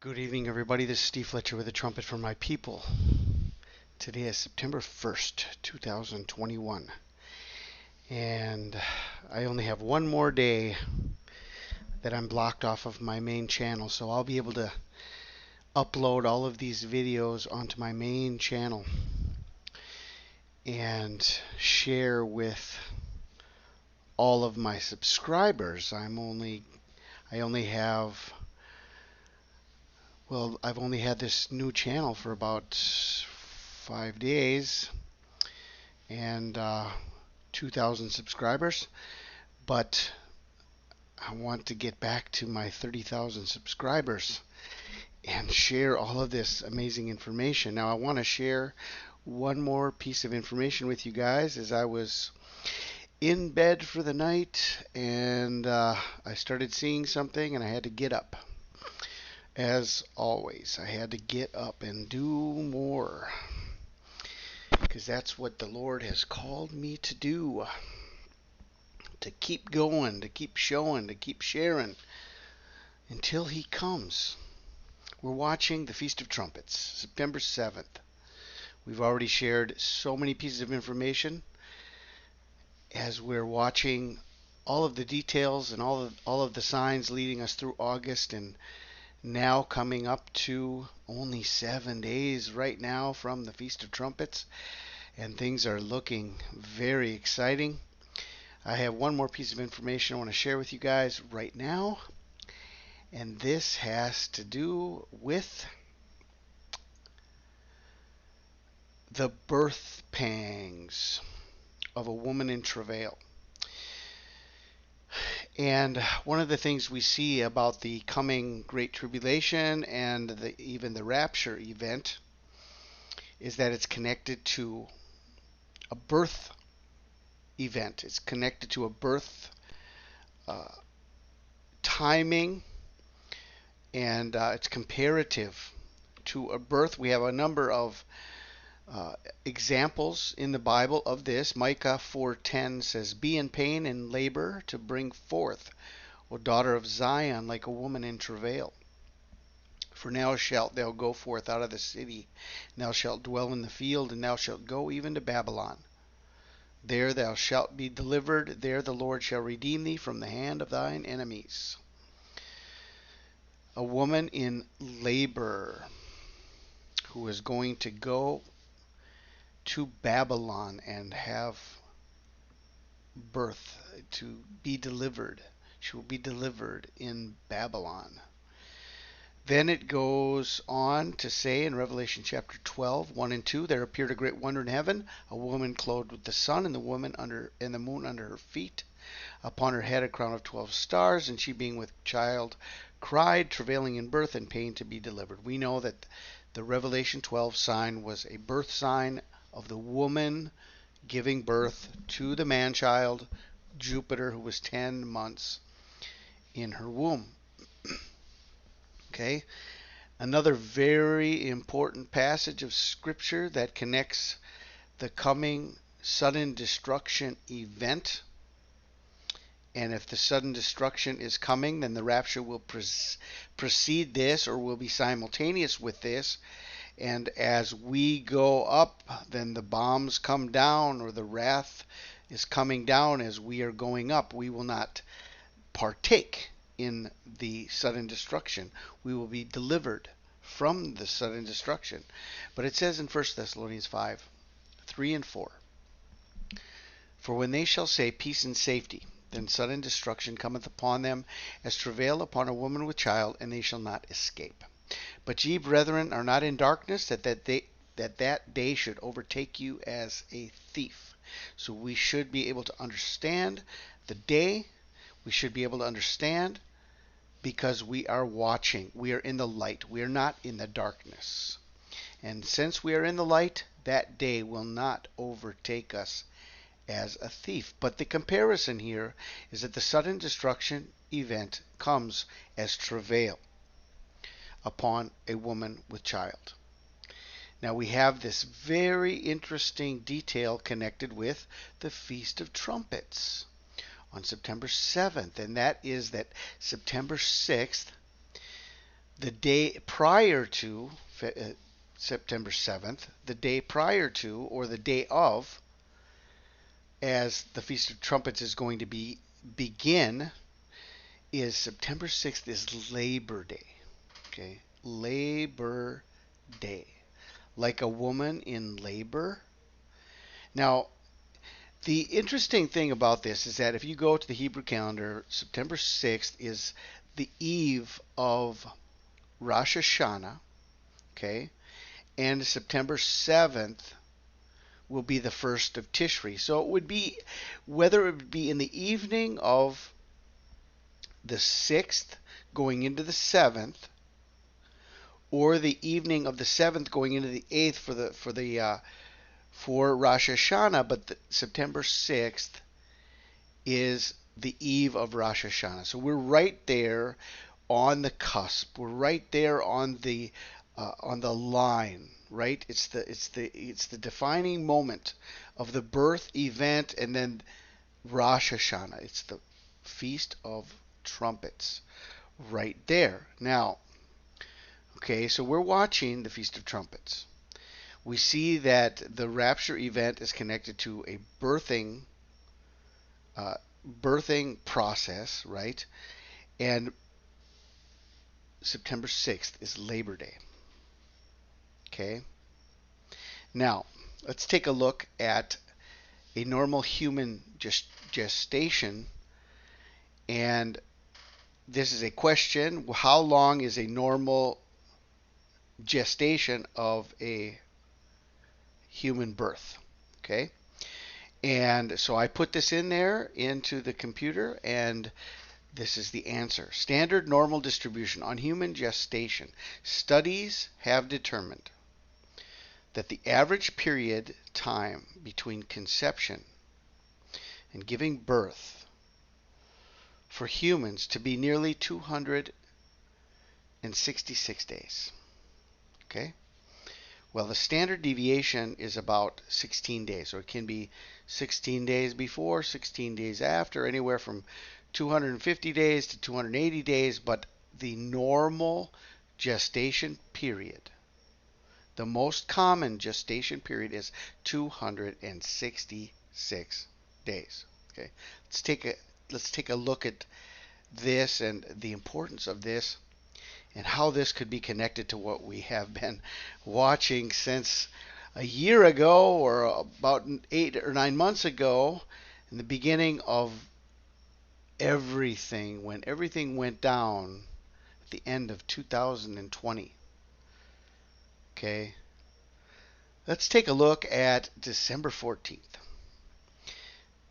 Good evening, everybody. This is Steve Fletcher with a trumpet for my people. Today is September 1st, 2021. And I only have one more day that I'm blocked off of my main channel, so I'll be able to upload all of these videos onto my main channel and share with all of my subscribers. I only have I've only had this new channel for about 5 days and 2,000 subscribers, but I want to get back to my 30,000 subscribers and share all of this amazing information. Now, I want to share one more piece of information with you guys. As I was in bed for the night and I started seeing something and I had to get up. As always, I had to get up and do more, because that's what the Lord has called me to do. To keep going, to keep showing, to keep sharing until He comes. We're watching the Feast of Trumpets, September 7th. We've already shared so many pieces of information as we're watching all of the details and all of the signs leading us through August, and now coming up to only 7 days right now from the Feast of Trumpets, and things are looking very exciting. I have one more piece of information I want to share with you guys right now, and this has to do with the birth pangs of a woman in travail. And one of the things we see about the coming Great Tribulation and even the Rapture event is that it's connected to a birth event. It's connected to a birth timing, and it's comparative to a birth. We have a number of examples in the Bible of this. Micah 4:10 says, "Be in pain and labor to bring forth, O daughter of Zion, like a woman in travail. For now shalt thou go forth out of the city, and thou shalt dwell in the field, and thou shalt go even to Babylon. There thou shalt be delivered, there the Lord shall redeem thee from the hand of thine enemies." A woman in labor who is going to go to Babylon and have birth, to be delivered. She will be delivered in Babylon. Then it goes on to say in Revelation chapter 12, 1 and 2, "There appeared a great wonder in heaven, a woman clothed with the sun and the moon under her feet, upon her head a crown of 12 stars, and she being with child cried, travailing in birth and pain to be delivered." We know that the Revelation 12 sign was a birth sign of the woman giving birth to the man-child, Jupiter, who was 10 months in her womb. Okay, another very important passage of Scripture that connects the coming sudden destruction event. And if the sudden destruction is coming, then the rapture will precede this, or will be simultaneous with this. And as we go up, then the bombs come down, or the wrath is coming down as we are going up. We will not partake in the sudden destruction. We will be delivered from the sudden destruction. But it says in 1 Thessalonians 5, 3 and 4, "For when they shall say peace and safety, then sudden destruction cometh upon them as travail upon a woman with child, and they shall not escape. But ye, brethren, are not in darkness, that day should overtake you as a thief." So we should be able to understand the day. We should be able to understand because we are watching. We are in the light. We are not in the darkness. And since we are in the light, that day will not overtake us as a thief. But the comparison here is that the sudden destruction event comes as travail upon a woman with child. Now we have this very interesting detail connected with the Feast of Trumpets on September 7th, and that is that September 6th, the day prior to September 7th, the day prior to, or the day of, as the Feast of Trumpets is going to begin, is September 6th is Labor Day. Okay, Labor Day. Like a woman in labor. Now, the interesting thing about this is that if you go to the Hebrew calendar, September 6th is the eve of Rosh Hashanah, okay? And September 7th will be the first of Tishri. So it would be, whether it would be in the evening of the 6th going into the 7th, or the evening of the 7th going into the 8th for Rosh Hashanah, but September 6th is the eve of Rosh Hashanah. So we're right there on the cusp. We're right there on the line, right? It's the defining moment of the birth event, and then Rosh Hashanah. It's the Feast of Trumpets right there. Now, okay, so we're watching the Feast of Trumpets. We see that the Rapture event is connected to a birthing process, right? And September 6th is Labor Day. Okay? Now, let's take a look at a normal human gestation. And this is a question. How long is a normal gestation of a human birth? Okay? And so I put this in there into the computer, and this is the answer. Standard normal distribution on human gestation. Studies have determined that the average period time between conception and giving birth for humans to be nearly 266 days. Okay? Well, the standard deviation is about 16 days. So it can be 16 days before, 16 days after, anywhere from 250 days to 280 days. But the normal gestation period, the most common gestation period, is 266 days. Okay, let's take a look at this and the importance of this, and how this could be connected to what we have been watching since a year ago, or about 8 or 9 months ago, in the beginning of everything, when everything went down at the end of 2020. Okay, let's take a look at December 14th,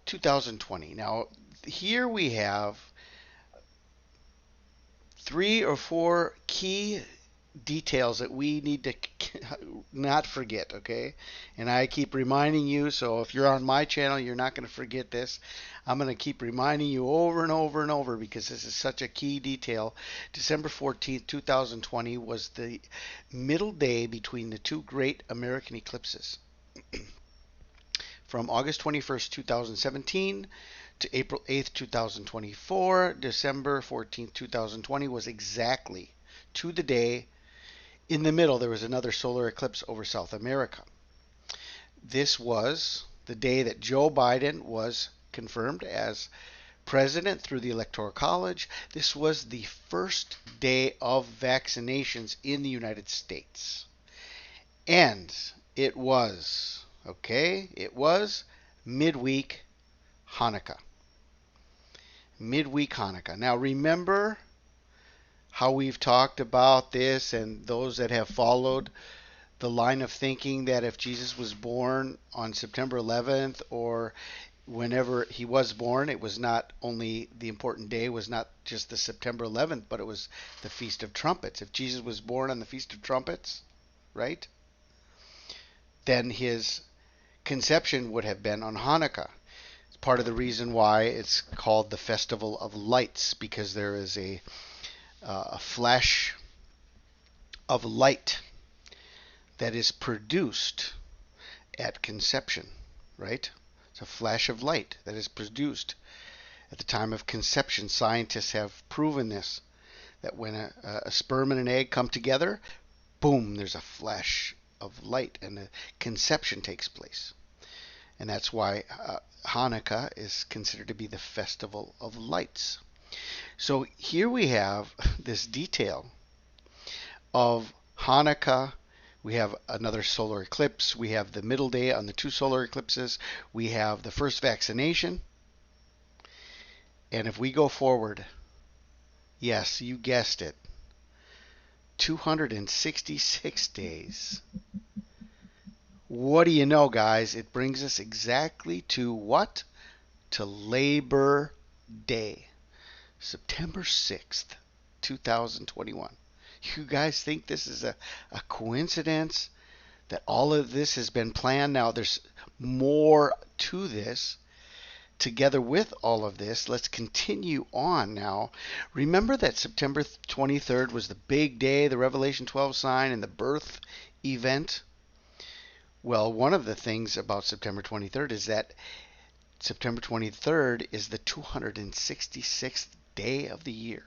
2020. Now, here we have 3 or 4 key details that we need to not forget, okay? And I keep reminding you, so if you're on my channel, you're not going to forget this. I'm going to keep reminding you over and over and over, because this is such a key detail. December 14th, 2020 was the middle day between the two great American eclipses. From August 21st, 2017 to April 8th, 2024, December 14th, 2020 was exactly to the day. In the middle, there was another solar eclipse over South America. This was the day that Joe Biden was confirmed as president through the Electoral College. This was the first day of vaccinations in the United States. And it was, okay, it was midweek Hanukkah. Midweek Hanukkah. Now remember how we've talked about this, and those that have followed the line of thinking that if Jesus was born on September 11th or whenever he was born, it was not only the important day, was not just the September 11th, but it was the Feast of Trumpets. If Jesus was born on the Feast of Trumpets, right, then his conception would have been on Hanukkah. It's part of the reason why it's called the Festival of Lights, because there is a flash of light that is produced at conception, right? It's a flash of light that is produced at the time of conception. Scientists have proven this, that when a sperm and an egg come together, boom, there's a flash of light and a conception takes place. And that's why Hanukkah is considered to be the festival of lights. So here we have this detail of Hanukkah. We have another solar eclipse. We have the middle day on the two solar eclipses. We have the first vaccination. And if we go forward, yes, you guessed it, 266 days. What do you know, guys? It brings us exactly to what? To Labor Day, September 6th, 2021. You guys think this is a coincidence that all of this has been planned? Now, there's more to this. Together with all of this, let's continue on now. Remember that September 23rd was the big day, the Revelation 12 sign, and the birth event? Well, one of the things about September 23rd is that September 23rd is the 266th day of the year.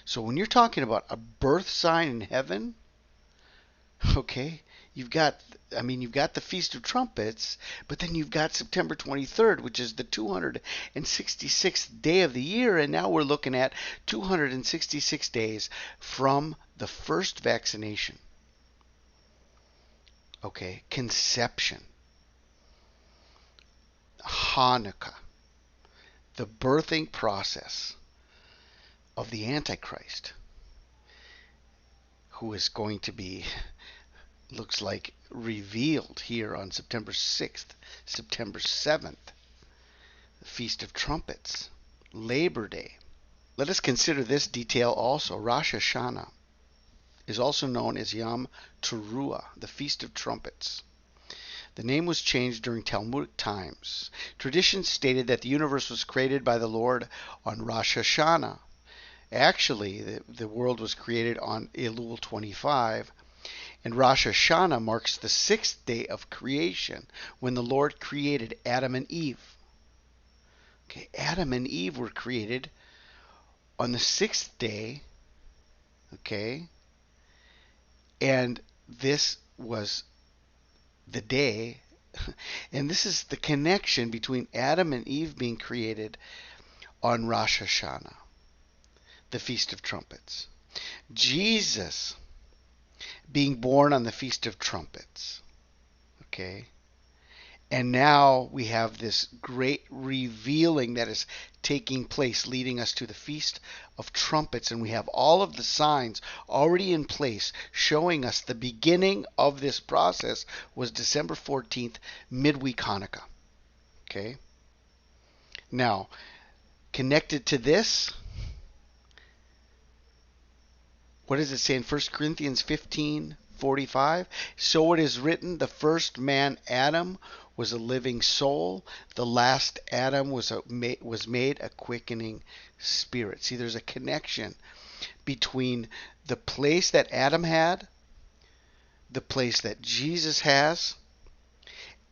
So when you're talking about a birth sign in heaven, okay, you've got the Feast of Trumpets, but then you've got September 23rd, which is the 266th day of the year, and now we're looking at 266 days from the first vaccination. Okay, conception, Hanukkah, the birthing process of the Antichrist, who is going to be, looks like, revealed here on September 6th, September 7th, the Feast of Trumpets, Labor Day. Let us consider this detail also. Rosh Hashanah is also known as Yom Teruah, the Feast of Trumpets. The name was changed during Talmudic times. Tradition stated that the universe was created by the Lord on Rosh Hashanah. Actually, the world was created on Elul 25, and Rosh Hashanah marks the sixth day of creation, when the Lord created Adam and Eve. Okay, Adam and Eve were created on the sixth day, okay, and this was the day, and this is the connection between Adam and Eve being created on Rosh Hashanah, the Feast of Trumpets. Jesus being born on the Feast of Trumpets, okay, and now we have this great revealing that is taking place, leading us to the Feast of Trumpets. And we have all of the signs already in place, showing us the beginning of this process was December 14th, midweek Hanukkah. Okay? Now, connected to this, what does it say in 1 Corinthians 15:45? So it is written, the first man, Adam, was a living soul. The last Adam was made a quickening spirit. See, there's a connection between the place that Adam had, the place that Jesus has,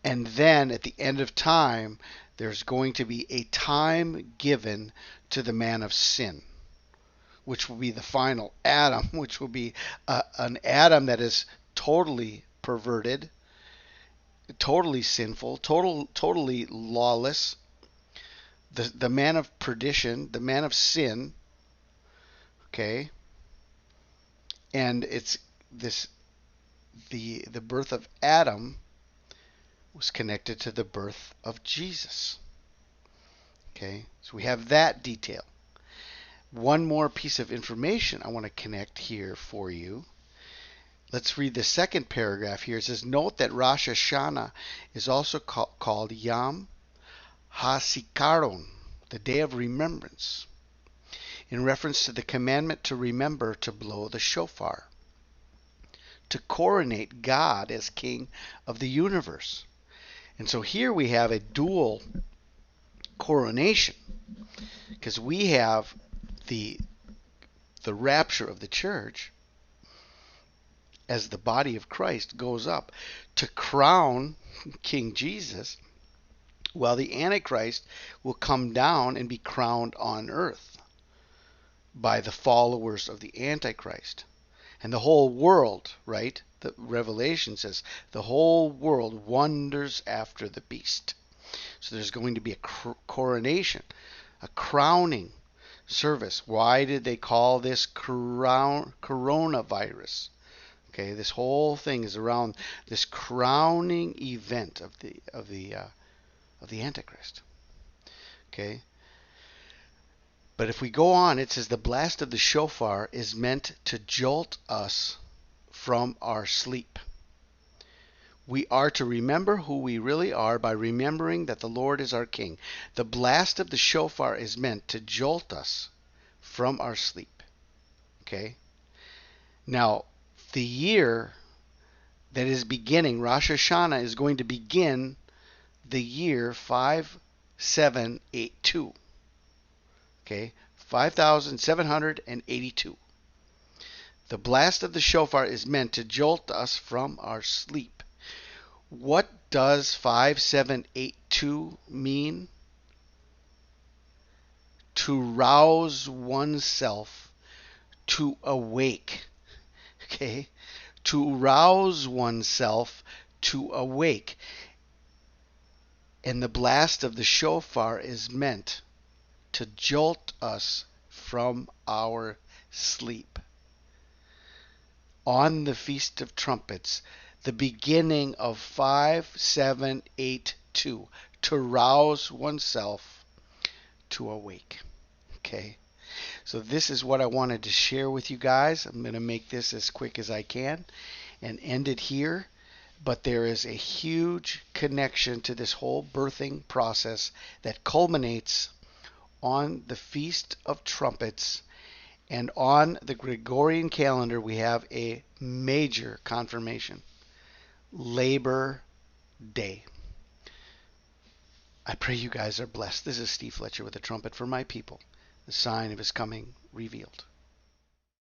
and then at the end of time, there's going to be a time given to the man of sin, which will be the final Adam, which will be an Adam that is totally perverted, totally sinful, totally lawless, the man of perdition, the man of sin, okay? And it's this, the birth of Adam was connected to the birth of Jesus, okay? So we have that detail. One more piece of information I want to connect here for you. Let's read the second paragraph here. It says, note that Rosh Hashanah is also called Yom HaSikaron, the day of remembrance, in reference to the commandment to remember to blow the shofar, to coronate God as King of the universe. And so here we have a dual coronation, because we have the rapture of the church as the body of Christ goes up to crown King Jesus, while the Antichrist will come down and be crowned on earth. by the followers of the Antichrist. And the whole world, right? The Revelation says the whole world wonders after the beast. So there's going to be a coronation, a crowning service. Why did they call this coronavirus? Okay, this whole thing is around this crowning event of the Antichrist. Okay, but if we go on, it says the blast of the shofar is meant to jolt us from our sleep. We are to remember who we really are by remembering that the Lord is our King. The blast of the shofar is meant to jolt us from our sleep. Okay? Now, the year that is beginning, Rosh Hashanah, is going to begin the year 5782. Okay? 5782. The blast of the shofar is meant to jolt us from our sleep. What does 5782 mean? To rouse oneself, to awake. Okay? To rouse oneself, to awake. And the blast of the shofar is meant to jolt us from our sleep. On the Feast of Trumpets, the beginning of 5782, to rouse oneself, to awake. Okay, so this is what I wanted to share with you guys. I'm going to make this as quick as I can and end it here. But there is a huge connection to this whole birthing process that culminates on the Feast of Trumpets. And on the Gregorian calendar, we have a major confirmation. Labor Day. I pray you guys are blessed. This is Steve Fletcher with a trumpet for my people, the sign of his coming revealed.